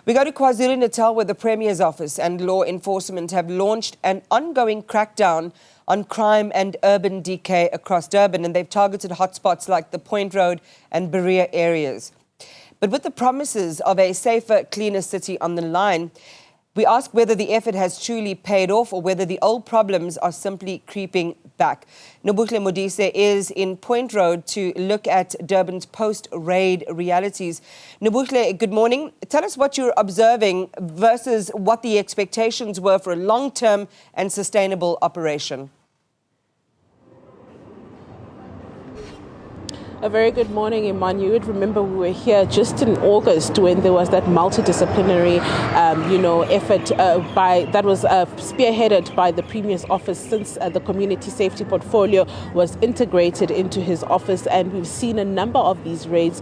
We go to KwaZulu-Natal, where the Premier's office and law enforcement have launched an ongoing crackdown on crime and urban decay across Durban, and they've targeted hotspots like the Point Road and Berea areas. But with the promises of a safer, cleaner city on the line, we ask whether the effort has truly paid off or whether the old problems are simply creeping back. Nobuhle Modise is in Point Road to look at Durban's post-raid realities. Nobuhle, good morning. Tell us what you're observing versus what the expectations were for a long-term and sustainable operation. A very good morning, Iman. You would remember we were here just in August when there was that multidisciplinary, effort that was spearheaded by the Premier's office since the community safety portfolio was integrated into his office, and we've seen a number of these raids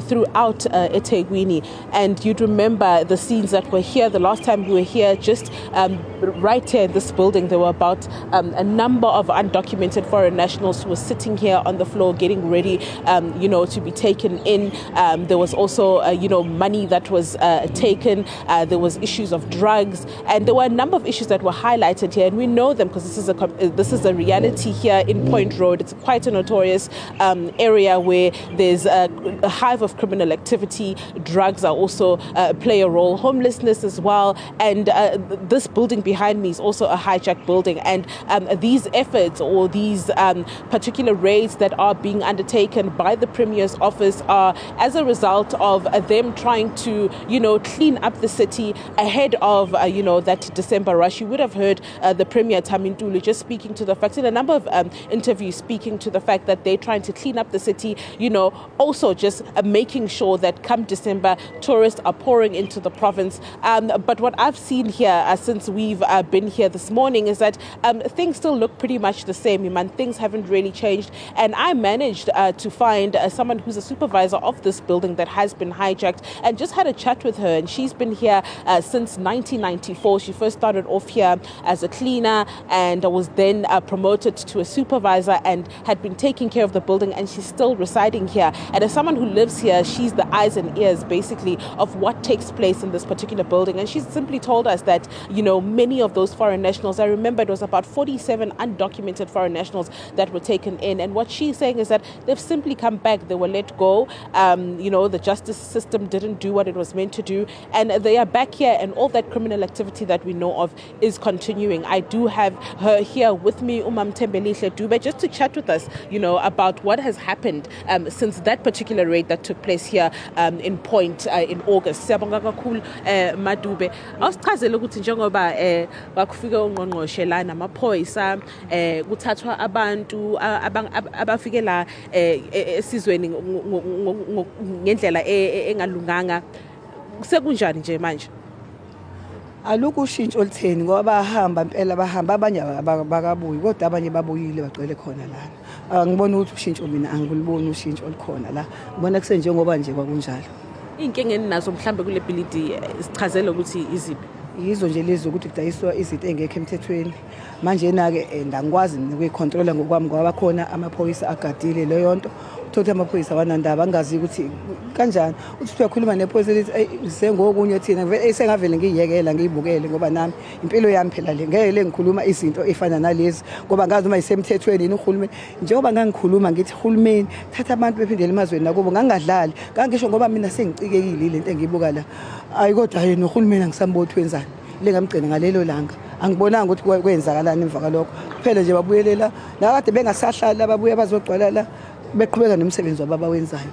throughout eThekwini. And you'd remember the scenes that were here the last time we were here, just right here in this building. There were about a number of undocumented foreign nationals who were sitting here on the floor getting ready to be taken in. There was also, money that was taken. There was issues of drugs, and there were a number of issues that were highlighted here, and we know them because this is a reality here in Point Road. It's quite a notorious area where there's a hive of criminal activity. Drugs are also play a role, homelessness as well, and this building behind me is also a hijacked building. And these efforts or these particular raids that are being undertaken by the Premier's office are as a result of them trying to, clean up the city ahead of, that December rush. You would have heard the Premier Thami Ntuli just speaking to the fact, in a number of interviews, speaking to the fact that they're trying to clean up the city, also just making sure that come December, tourists are pouring into the province. But what I've seen here since we've been here this morning is that things still look pretty much the same, Iman. Things haven't really changed. And I managed to find someone who's a supervisor of this building that has been hijacked, and just had a chat with her. And she's been here since 1994. She first started off here as a cleaner and was then promoted to a supervisor and had been taking care of the building, and she's still residing here. And as someone who lives here, she's the eyes and ears basically of what takes place in this particular building. And she's simply told us that, many of those foreign nationals, I remember it was about 47 undocumented foreign nationals that were taken in. And what she's saying is that they've simply come back. They were let go. The justice system didn't do what it was meant to do, and they are back here, and all that criminal activity that we know of is continuing. I do have her here with me, Nobuhle Modise, just to chat with us, about what has happened since that particular raid that took place here in Point in August. Siyabonga kakhulu Madube. Awusichazele ukuthi njengoba bakufika ungqongqoshe la namaphoyisa kuthathwa abantu abafike la esizweni ngendlela engalunganga, sekunjani nje manje? Alukho ushintsho olutheni ngoba bahamba impela, bahamba abanye bakabuyi, kodwa abanye babuyile bagcwele khona lana. Ngibona ukuthi ushintsho, mina angiliboni ushintsho olukhona la. Ngibona kusenjengoba nje kwakunjalo. Inkinga eninazo mhlambe kule bhilidi sichazele ukuthi iziphi? Yizo nje lezo ukuthi kudayiswa izinto engekho emthethweni. Manje na-ke ngangikwazi ukuyicontrola ngokwami ngoba khona amaphoyisa agadile leyo nto. Uthola amaphoyisa wanandaba angazi ukuthi kanjani. Uthi uyakhuluma nephoyisa lithi sengokunye thina sengavele ngiyekela ngiyibukele ngoba nami impilo yami phela le ngeke ngikhuluma izinto efana nalezi ngoba ngazi uma isemthethweni yini uhulumeni. Njengoba ngangikhuluma ngithi hulumeni thatha abantu bephindele emazweni nakubo, ngangadlali ngangisho ngoba mina sengicikekile lento engiyibuka la. Ayi kodwa yena uhulumeni angisamboni wenzani lengamgcina ngalelo langa. Angibonanga ukuthi kwenzakalani emva kalokho. Kuphela nje babuyelela la kade bengasahlala, babuye bazogcwala la beqhubeka nomsebenzi wabawenzayo.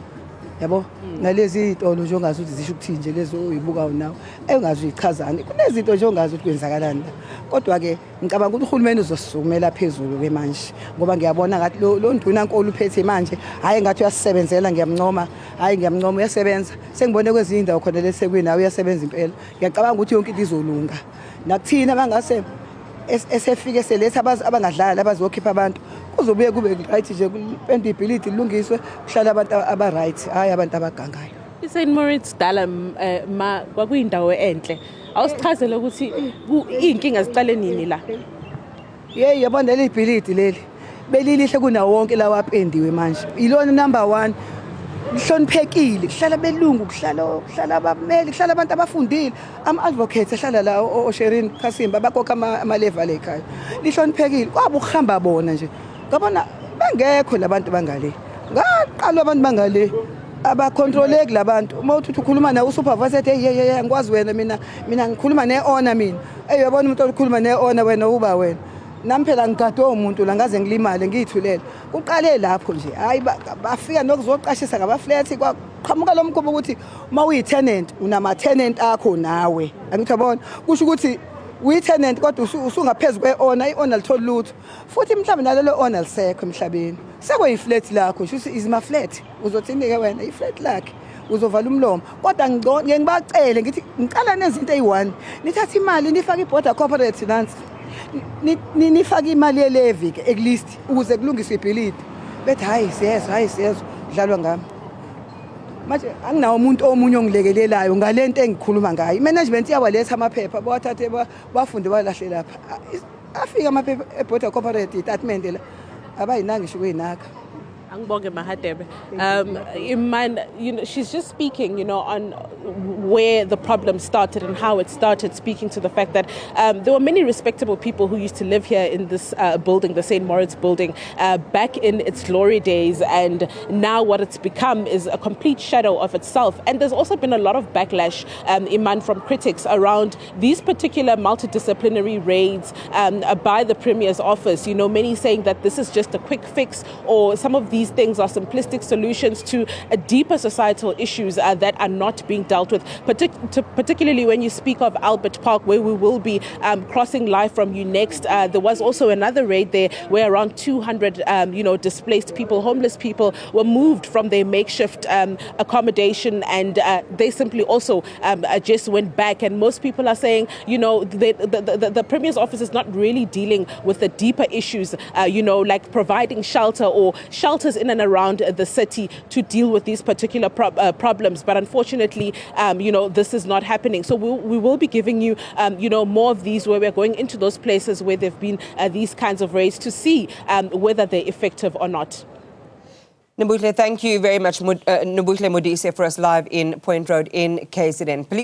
Yabo nalezi izitolo nje ongazi ukuthi zisho ukuthi nje lezo uyibukayo nawe engazi uyichazani. Kunezinto nje ongazi ukuthi kwenzakalani la. Kodwa ke ngicabanga ukuthi uhulumeni uzosumela phezulu ke manje ngoba ngiyabona ngathi lo nduna nkolo uphethe manje, hayi ngathi uyasebenzela, ngiyamncoma, hayi ngiyamncoma, uyasebenza. Sengibone kwezinye indawo khona leSekwini nawe uyasebenza impela. Ngiyacabanga ukuthi yonke into izolunga. Nakuthina bangase esefike seletha abangadlali abazokhipha abantu, kuzobuye kube right nje kupenda ibhilidi ilungiswe, kuhlala abantu aba-right, hayi abantu abagangayo. St Moritz dala kwakuyindawo enhle. Awusichazele ukuthi inkinga ziqale nini la? Yabona leli bhilidi leli belilihle kunawo wonke lawa apendiwe manje. Ilona number 1 lihloniphekile kuhlala belungu kuhlala abameli kuhlala abantu abafundile ama-advocates ehlala la oSherin Kasimba bakhokha ama-level ekhaya lihloniphekile kwaba ukuhamba bona nje ngabona bengekho labantu bangale ngaqalwa abantu bangale abacontroleki labantu uma uthi ukhuluma nawe usupervisor ethi hey ngikwazi wena mina ngikhuluma ne-owner mina uyabona umuntu okhuluma ne-owner wena uba wena nami phela ngigade umuntu la ngaze ngilimale ngiyithulele uqale lapho nje hayi bafika nokuzoqashisa ngabaflat kwaqhamuka lo mkhubo ukuthi uma uyi-tenant unama-tenant akho nawe angithi yabona kusho ukuthi uyi-tenant kodwa usungaphezulu kwe-owner i-owner lithola lutho futhi mhlawumbe nalelo owner lisekho emhlabeni sekuyiflat lakho shuthi izima-flat uzothini-ke wena iflat lakhe uzovala umlomo kodwa ngeke ngibacele ngithi ngiqala nezinto eyi-1 nithatha imali nifake i-border corporate nansi nifake imali yeleviki ekulist ukuze kulungiswe ibhilidi bethi hayi siyezwa dlalwa ngami manje anginawo umuntu omunye ongilekelelayo ngalento engikhuluma ngayo imanagement iyawaletha amaphepha bawathathe bafunde balahle lapha afika amaphepha eborder corporate statement la abayinanga ngisho kuyinaka. Angibonge Mahadebe. Iman, she's just speaking, on where the problem started and how it started, speaking to the fact that there were many respectable people who used to live here in this building, the St. Moritz building, back in its glory days, and now what it's become is a complete shadow of itself. And there's also been a lot of backlash, Iman, from critics around these particular multidisciplinary raids by the Premier's office. Many saying that this is just a quick fix, or some of these things are simplistic solutions to deeper societal issues that are not being dealt with, particularly when you speak of Albert Park, where we will be crossing live from you next. There was also another raid there where around 200 displaced people, homeless people, were moved from their makeshift accommodation, and they simply also just went back. And most people are saying, the Premier's office is not really dealing with the deeper issues, like providing shelter or shelters in and around the city to deal with these particular problems. But unfortunately, this is not happening. So we will be giving you, more of these, where we're going into those places where there have been these kinds of raids to see whether they're effective or not. Nobuhle, thank you very much, Nobuhle Modise, for us live in Point Road in KZN.